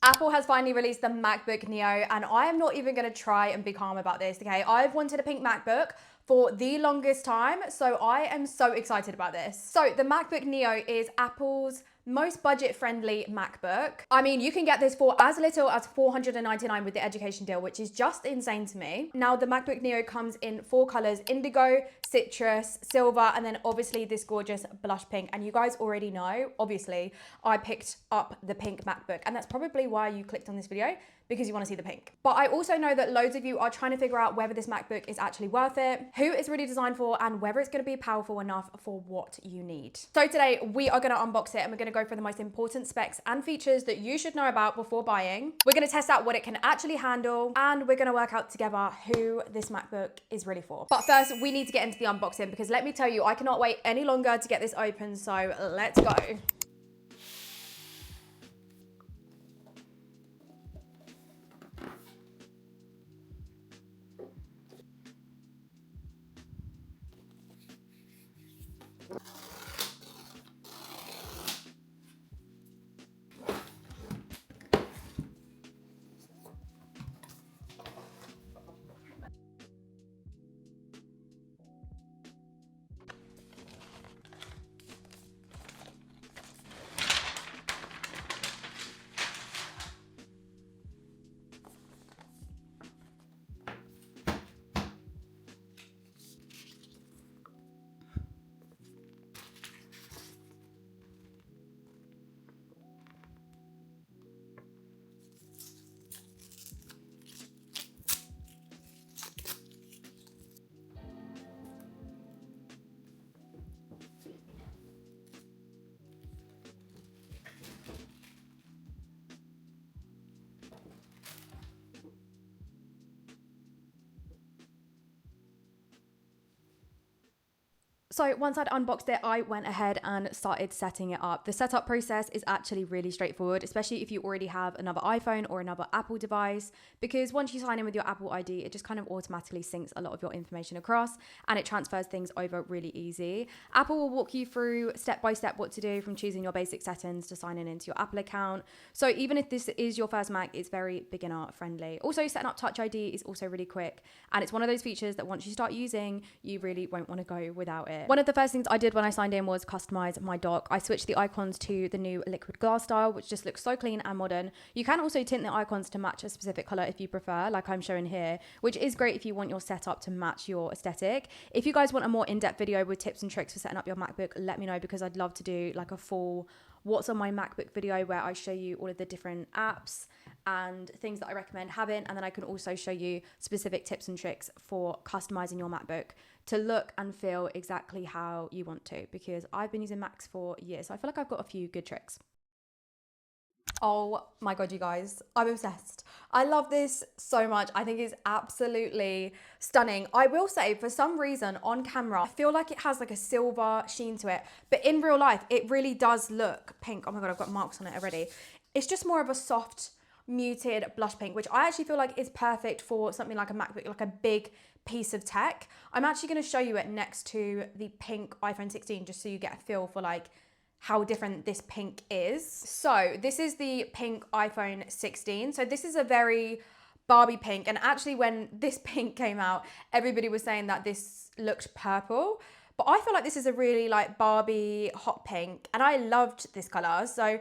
Apple has finally released the MacBook Neo, and I am not even gonna try and be calm about this, okay? I've wanted a pink MacBook for the longest time, so I am so excited about this. So the MacBook Neo is Apple's most budget-friendly MacBook. I mean, you can get this for as little as $499 with the education deal, which is just insane to me. Now, the MacBook Neo comes in 4 colors: indigo, citrus, silver, and then obviously this gorgeous blush pink. And you guys already know, obviously, I picked up the pink MacBook, and that's probably why you clicked on this video, because you want to see the pink. But I also know that loads of you are trying to figure out whether this MacBook is actually worth it, who it's really designed for, and whether it's going to be powerful enough for what you need. So today we are going to unbox it, and we're going to go for the most important specs and features that you should know about before buying. We're going to test out what it can actually handle, and we're going to work out together who this MacBook is really for. But first, we need to get into the unboxing, because let me tell you, I cannot wait any longer to get this open, so let's go. So once I'd unboxed it, I went ahead and started setting it up. The setup process is actually really straightforward, especially if you already have another iPhone or another Apple device, because once you sign in with your Apple ID, it just kind of automatically syncs a lot of your information across, and it transfers things over really easy. Apple will walk you through step by step what to do, from choosing your basic settings to signing into your Apple account. So even if this is your first Mac, it's very beginner friendly. Also, setting up Touch ID is also really quick, and it's one of those features that once you start using, you really won't want to go without it. One of the first things I did when I signed in was customize my dock. I switched the icons to the new liquid glass style, which just looks so clean and modern. You can also tint the icons to match a specific color if you prefer, like I'm showing here, which is great if you want your setup to match your aesthetic. If you guys want a more in-depth video with tips and tricks for setting up your MacBook, let me know, because I'd love to do like a full what's on my MacBook video where I show you all of the different apps and things that I recommend having, and then I can also show you specific tips and tricks for customizing your MacBook to look and feel exactly how you want to, because I've been using Macs for years, so I feel like I've got a few good tricks. Oh my God, you guys, I'm obsessed. I love this so much. I think it's absolutely stunning. I will say, for some reason on camera, I feel like it has like a silver sheen to it, but in real life, it really does look pink. Oh my God, I've got marks on it already. It's just more of a soft, muted blush pink, which I actually feel like is perfect for something like a MacBook, like a big piece of tech. I'm actually going to show you it next to the pink iPhone 16, just so you get a feel for like how different this pink is. So this is the pink iPhone 16. So this is a very Barbie pink. And actually when this pink came out, everybody was saying that this looked purple. But I feel like this is a really like Barbie hot pink. And I loved this color. So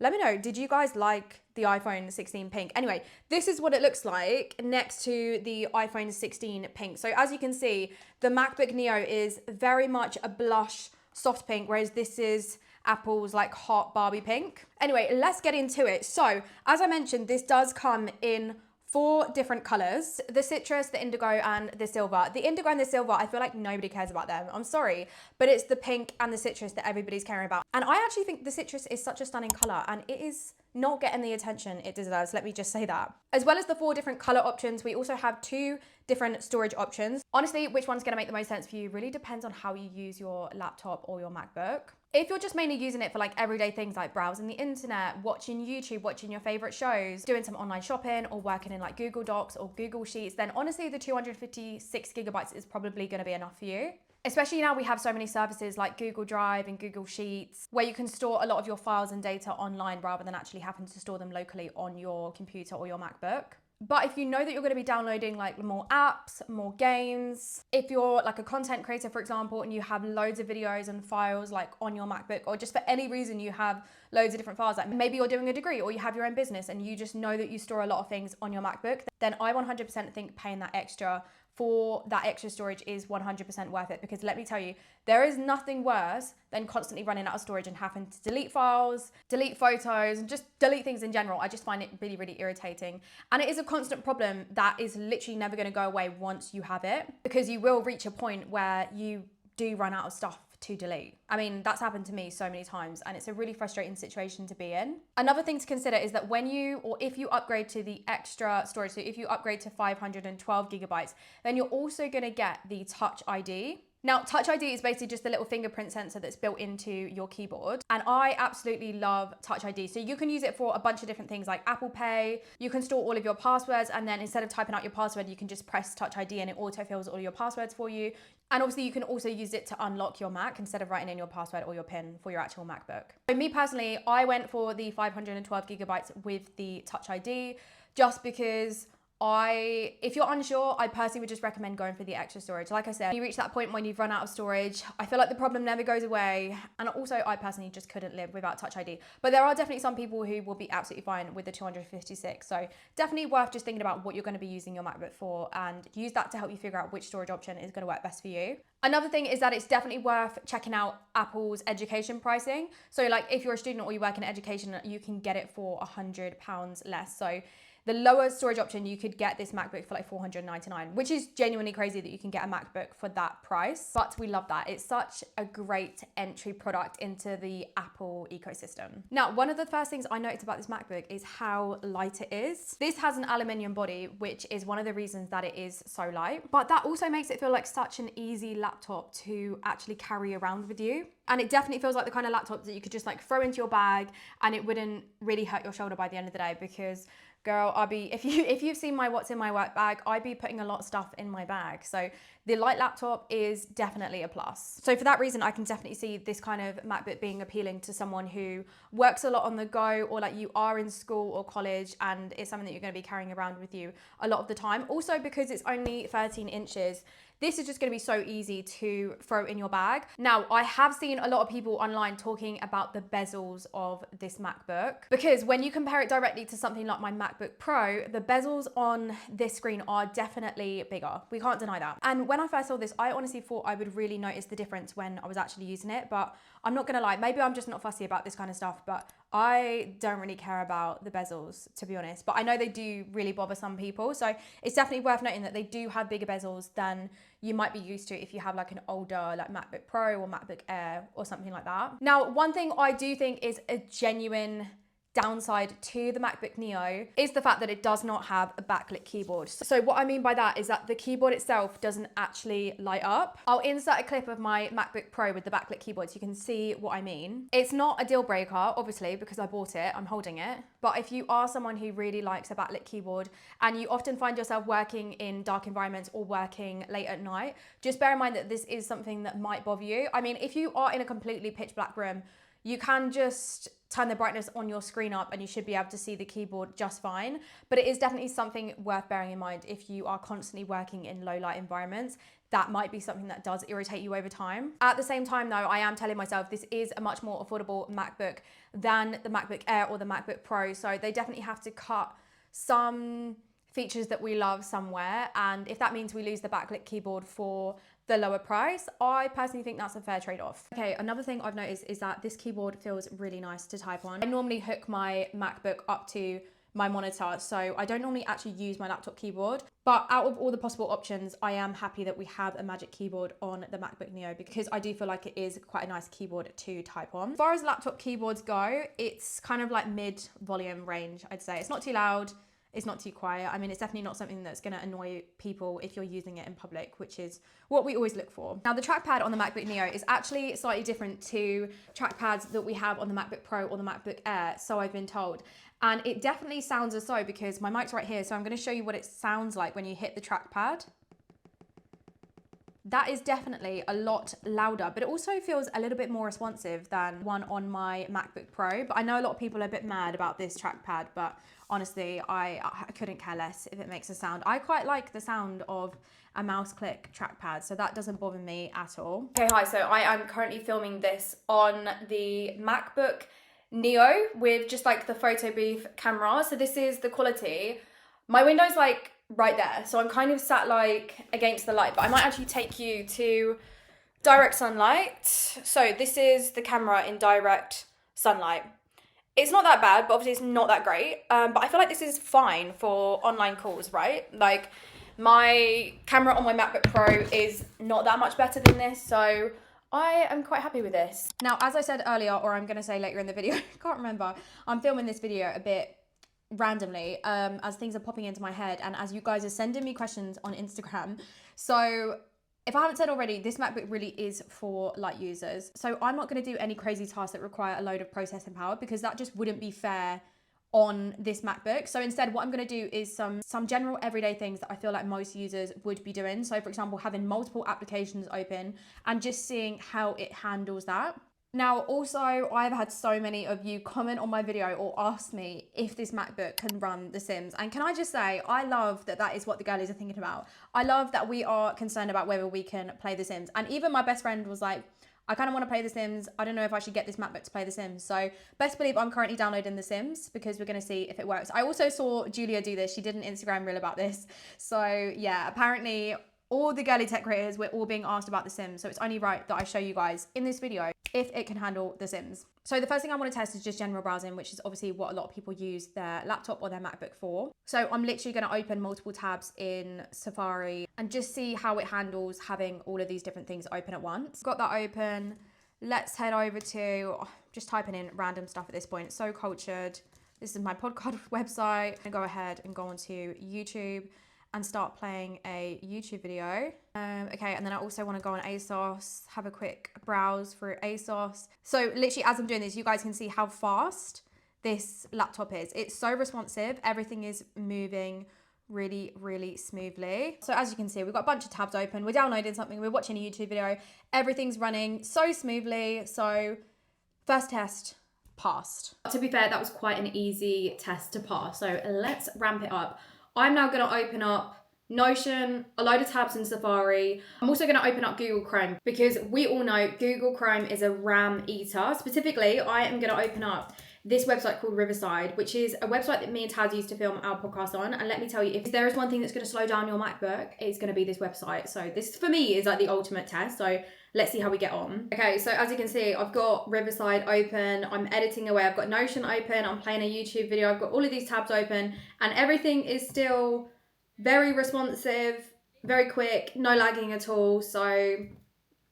let me know, did you guys like the iPhone 16 pink? Anyway, this is what it looks like next to the iPhone 16 pink. So as you can see, the MacBook Neo is very much a blush, soft pink, whereas this is Apple's like hot Barbie pink. Anyway, let's get into it. So as I mentioned, this does come in 4 different colors: the citrus, the indigo, and the silver. The indigo and the silver, I feel like nobody cares about them. I'm sorry, but it's the pink and the citrus that everybody's caring about. And I actually think the citrus is such a stunning color, and it is not getting the attention it deserves. Let me just say that. As well as the 4 different color options, we also have 2 different storage options. Honestly, which one's gonna make the most sense for you really depends on how you use your laptop or your MacBook. If you're just mainly using it for like everyday things like browsing the internet, watching YouTube, watching your favorite shows, doing some online shopping, or working in like Google Docs or Google Sheets, then honestly the 256 gigabytes is probably gonna be enough for you. Especially now we have so many services like Google Drive and Google Sheets where you can store a lot of your files and data online rather than actually having to store them locally on your computer or your MacBook. But if you know that you're going to be downloading like more apps, more games, if you're like a content creator, for example, and you have loads of videos and files like on your MacBook, or just for any reason you have loads of different files, like maybe you're doing a degree or you have your own business and you just know that you store a lot of things on your MacBook, then I 100% think paying that extra for that extra storage is 100% worth it, because let me tell you, there is nothing worse than constantly running out of storage and having to delete files, delete photos, and just delete things in general. I just find it really, really irritating. And it is a constant problem that is literally never going to go away once you have it, because you will reach a point where you do run out of stuff to delete. I mean, that's happened to me so many times and it's a really frustrating situation to be in. Another thing to consider is that when you, or if you upgrade to the extra storage, so if you upgrade to 512 gigabytes, then you're also going to get the Touch ID. Now, Touch ID is basically just a little fingerprint sensor that's built into your keyboard. And I absolutely love Touch ID. So you can use it for a bunch of different things like Apple Pay. You can store all of your passwords, and then instead of typing out your password, you can just press Touch ID and it autofills all your passwords for you. And obviously you can also use it to unlock your Mac instead of writing in your password or your PIN for your actual MacBook. So me personally, I went for the 512 gigabytes with the Touch ID just because if you're unsure, I personally would just recommend going for the extra storage. Like I said, you reach that point when you've run out of storage. I feel like the problem never goes away. And also, I personally just couldn't live without Touch ID. But there are definitely some people who will be absolutely fine with the 256. So definitely worth just thinking about what you're going to be using your MacBook for and use that to help you figure out which storage option is going to work best for you. Another thing is that it's definitely worth checking out Apple's education pricing. So like if you're a student or you work in education, you can get it for £100 less. So the lower storage option, you could get this MacBook for like $499, which is genuinely crazy that you can get a MacBook for that price. But we love that. It's such a great entry product into the Apple ecosystem. Now, one of the first things I noticed about this MacBook is how light it is. This has an aluminium body, which is one of the reasons that it is so light. But that also makes it feel like such an easy laptop to actually carry around with you. And it definitely feels like the kind of laptop that you could just like throw into your bag and it wouldn't really hurt your shoulder by the end of the day, because girl, if you've seen my what's in my work bag, I'd be putting a lot of stuff in my bag. So the light laptop is definitely a plus. So for that reason, I can definitely see this kind of MacBook being appealing to someone who works a lot on the go, or like you are in school or college and it's something that you're going to be carrying around with you a lot of the time. Also, because it's only 13 inches, this is just going to be so easy to throw in your bag. Now, I have seen a lot of people online talking about the bezels of this MacBook, because when you compare it directly to something like my MacBook Pro, the bezels on this screen are definitely bigger. We can't deny that. And when I first saw this, I honestly thought I would really notice the difference when I was actually using it, but I'm not gonna lie, maybe I'm just not fussy about this kind of stuff, but I don't really care about the bezels, to be honest. But I know they do really bother some people. So it's definitely worth noting that they do have bigger bezels than you might be used to if you have like an older like MacBook Pro or MacBook Air or something like that. Now, one thing I do think is a genuine downside to the MacBook Neo is the fact that it does not have a backlit keyboard. So what I mean by that is that the keyboard itself doesn't actually light up. I'll insert a clip of my MacBook Pro with the backlit keyboard so you can see what I mean. It's not a deal breaker, obviously, because I bought it, I'm holding it. But if you are someone who really likes a backlit keyboard and you often find yourself working in dark environments or working late at night, just bear in mind that this is something that might bother you. I mean, if you are in a completely pitch black room, you can just turn the brightness on your screen up and you should be able to see the keyboard just fine. But it is definitely something worth bearing in mind if you are constantly working in low light environments. That might be something that does irritate you over time. At the same time though, I am telling myself this is a much more affordable MacBook than the MacBook Air or the MacBook Pro. So they definitely have to cut some features that we love somewhere. And if that means we lose the backlit keyboard for the lower price, I personally think that's a fair trade-off. Okay, another thing I've noticed is that this keyboard feels really nice to type on. I normally hook my MacBook up to my monitor, so I don't normally actually use my laptop keyboard. But out of all the possible options, I am happy that we have a Magic Keyboard on the MacBook Neo, because I do feel like it is quite a nice keyboard to type on. As far as laptop keyboards go, it's kind of like mid-volume range, I'd say. It's not too loud, it's not too quiet. I mean, it's definitely not something that's gonna annoy people if you're using it in public, which is what we always look for. Now, the trackpad on the MacBook Neo is actually slightly different to trackpads that we have on the MacBook Pro or the MacBook Air, so I've been told. And it definitely sounds as so, because my mic's right here, so I'm gonna show you what it sounds like when you hit the trackpad. that is definitely a lot louder, but it also feels a little bit more responsive than one on my MacBook Pro. But I know a lot of people are a bit mad about this trackpad, but honestly, I couldn't care less if it makes a sound. I quite like the sound of a mouse click trackpad, so that doesn't bother me at all. Okay, hi, so I am currently filming this on the MacBook Neo with just like the photo booth camera. So this is the quality. My window's like right there, so I'm kind of sat like against the light, but I might actually take you to direct sunlight. So this is the camera in direct sunlight. It's not that bad, but obviously it's not that great. But I feel like this is fine for online calls, right? Like my camera on my MacBook Pro is not that much better than this, so I am quite happy with this. Now, as I said earlier, or I'm gonna say later in the video, I can't remember, I'm filming this video a bit randomly as things are popping into my head and as you guys are sending me questions on Instagram. So if I haven't said already, this MacBook really is for light users. So I'm not going to do any crazy tasks that require a load of processing power because that just wouldn't be fair on this MacBook. So instead, what I'm going to do is some general everyday things that I feel like most users would be doing. So for example, having multiple applications open and just seeing how it handles that. Now, also, I've had so many of you comment on my video or ask me if this MacBook can run The Sims. And can I just say, I love that that is what the girlies are thinking about. I love that we are concerned about whether we can play The Sims. And even my best friend was like, I kind of want to play The Sims. I don't know if I should get this MacBook to play The Sims. So best believe I'm currently downloading The Sims because we're going to see if it works. I also saw Julia do this. She did an Instagram reel about this. So yeah, apparently all the girly tech creators, we're all being asked about The Sims. So it's only right that I show you guys in this video if it can handle The Sims. So the first thing I want to test is just general browsing, which is obviously what a lot of people use their laptop or their MacBook for. So I'm literally going to open multiple tabs in Safari and just see how it handles having all of these different things open at once. Got that open. Let's head over to, just typing in random stuff at this point. So cultured. This is my podcast website. I go ahead and go onto YouTube and start playing a YouTube video. Okay, and then I also want to go on ASOS, have a quick browse through ASOS. So literally as I'm doing this, you guys can see how fast this laptop is. It's so responsive. Everything is moving really, really smoothly. So as you can see, we've got a bunch of tabs open. We're downloading something, we're watching a YouTube video. Everything's running so smoothly. So first test, passed. To be fair, that was quite an easy test to pass. So let's ramp it up. I'm now going to open up Notion, a load of tabs in Safari. I'm also going to open up Google Chrome because we all know Google Chrome is a RAM eater. Specifically, I am going to open up this website called Riverside, which is a website that me and Taz used to film our podcast on. And let me tell you, if there is one thing that's going to slow down your MacBook, it's going to be this website. So this, for me, is like the ultimate test. So let's see how we get on. Okay, so as you can see, I've got Riverside open. I'm editing away. I've got Notion open. I'm playing a YouTube video. I've got all of these tabs open and everything is still very responsive, very quick, no lagging at all. So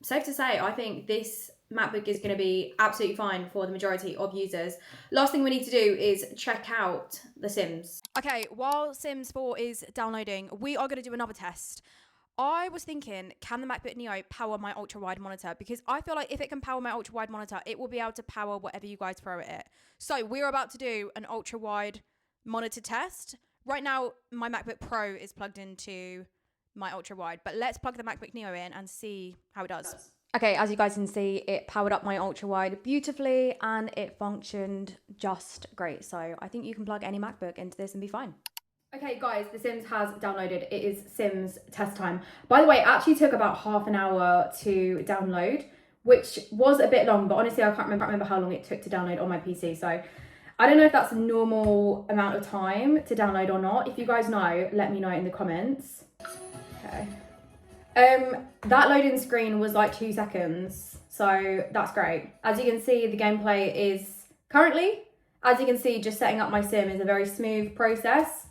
safe to say, I think this MacBook is going to be absolutely fine for the majority of users. Last thing we need to do is check out The Sims. Okay, while Sims 4 is downloading, we are going to do another test. I was thinking, can the MacBook Neo power my ultra-wide monitor? Because I feel like if it can power my ultra-wide monitor, it will be able to power whatever you guys throw at it. So we're about to do an ultra-wide monitor test. Right now, my MacBook Pro is plugged into my ultra-wide, but let's plug the MacBook Neo in and see how it does. Okay, as you guys can see, it powered up my ultra-wide beautifully and it functioned just great. So I think you can plug any MacBook into this and be fine. Okay guys, The Sims has downloaded. It is Sims test time. By the way, it actually took about half an hour to download, which was a bit long, but honestly I can't remember how long it took to download on my PC. So I don't know if that's a normal amount of time to download or not. If you guys know, let me know in the comments. Okay. That loading screen was like 2 seconds, so that's great. As you can see, the gameplay is currently, as you can see, just setting up my sim is a very smooth process.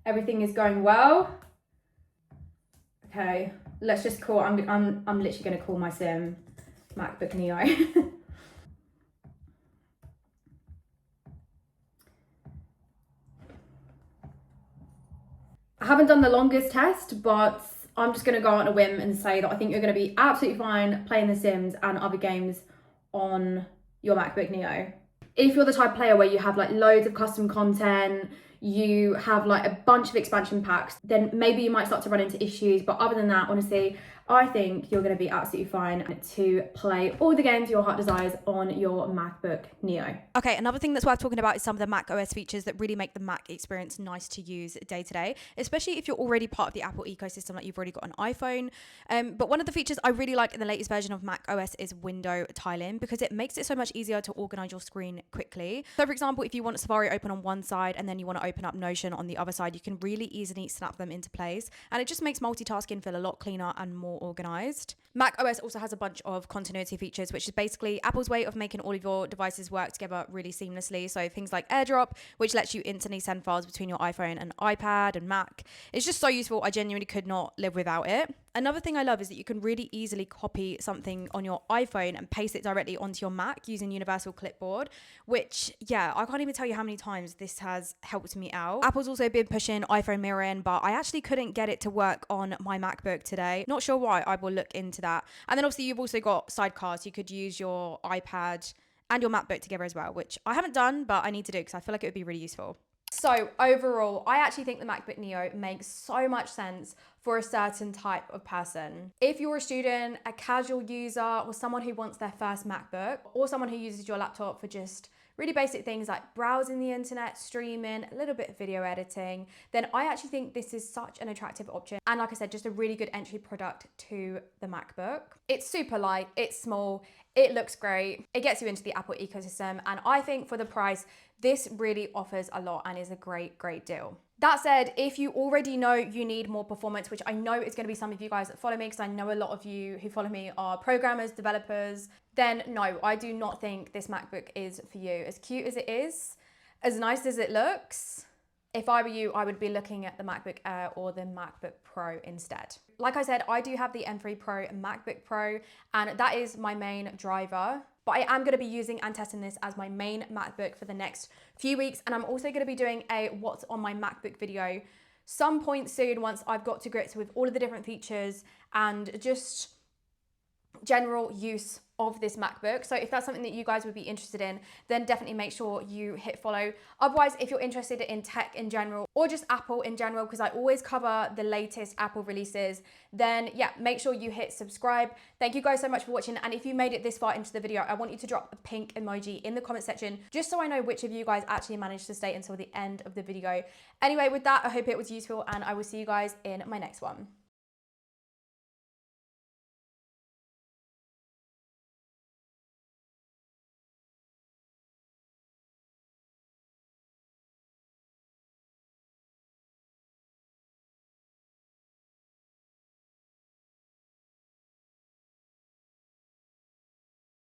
Everything is going well. Okay, let's just call, I'm literally gonna call my sim MacBook Neo. I haven't done the longest test, but I'm just going to go on a whim and say that I think you're going to be absolutely fine playing The Sims and other games on your MacBook Neo. If you're the type of player where you have like loads of custom content, you have like a bunch of expansion packs, then maybe you might start to run into issues. But other than that, honestly, I think you're going to be absolutely fine to play all the games your heart desires on your MacBook Neo. Okay, another thing that's worth talking about is some of the Mac OS features that really make the Mac experience nice to use day to day, especially if you're already part of the Apple ecosystem, like you've already got an iPhone. But one of the features I really like in the latest version of Mac OS is window tiling, because it makes it so much easier to organize your screen quickly. So for example, if you want Safari open on one side and then you want to open up Notion on the other side, you can really easily snap them into place, and it just makes multitasking feel a lot cleaner and more organized. Mac OS also has a bunch of continuity features, which is basically Apple's way of making all of your devices work together really seamlessly. So things like AirDrop, which lets you instantly send files between your iPhone and iPad and Mac. It's just so useful. I genuinely could not live without it. Another thing I love is that you can really easily copy something on your iPhone and paste it directly onto your Mac using Universal Clipboard, which, yeah, I can't even tell you how many times this has helped me out. Apple's also been pushing iPhone mirroring, but I actually couldn't get it to work on my MacBook today. Not sure why. I will look into that. And then obviously you've also got sidecars. You could use your iPad and your MacBook together as well, which I haven't done, but I need to do because I feel like it would be really useful. So overall, I actually think the MacBook Neo makes so much sense for a certain type of person. If you're a student, a casual user, or someone who wants their first MacBook, or someone who uses your laptop for just really basic things like browsing the internet, streaming, a little bit of video editing, then I actually think this is such an attractive option. And like I said, just a really good entry product to the MacBook. It's super light, it's small, it looks great, it gets you into the Apple ecosystem, and I think for the price, this really offers a lot and is a great, great deal. That said, if you already know you need more performance, which I know is going to be some of you guys that follow me, because I know a lot of you who follow me are programmers, developers, then no, I do not think this MacBook is for you. As cute as it is, as nice as it looks, if I were you, I would be looking at the MacBook Air or the MacBook Pro instead. Like I said, I do have the M3 Pro and MacBook Pro, and that is my main driver. But I am going to be using and testing this as my main MacBook for the next few weeks. And I'm also going to be doing a what's on my MacBook video some point soon, once I've got to grips with all of the different features and just general use of this MacBook. So if that's something that you guys would be interested in, then definitely make sure you hit follow. Otherwise, if you're interested in tech in general or just Apple in general, because I always cover the latest Apple releases, then yeah, make sure you hit subscribe. Thank you guys so much for watching. And if you made it this far into the video, I want you to drop a pink emoji in the comment section, just so I know which of you guys actually managed to stay until the end of the video. Anyway, with that, I hope it was useful, and I will see you guys in my next one.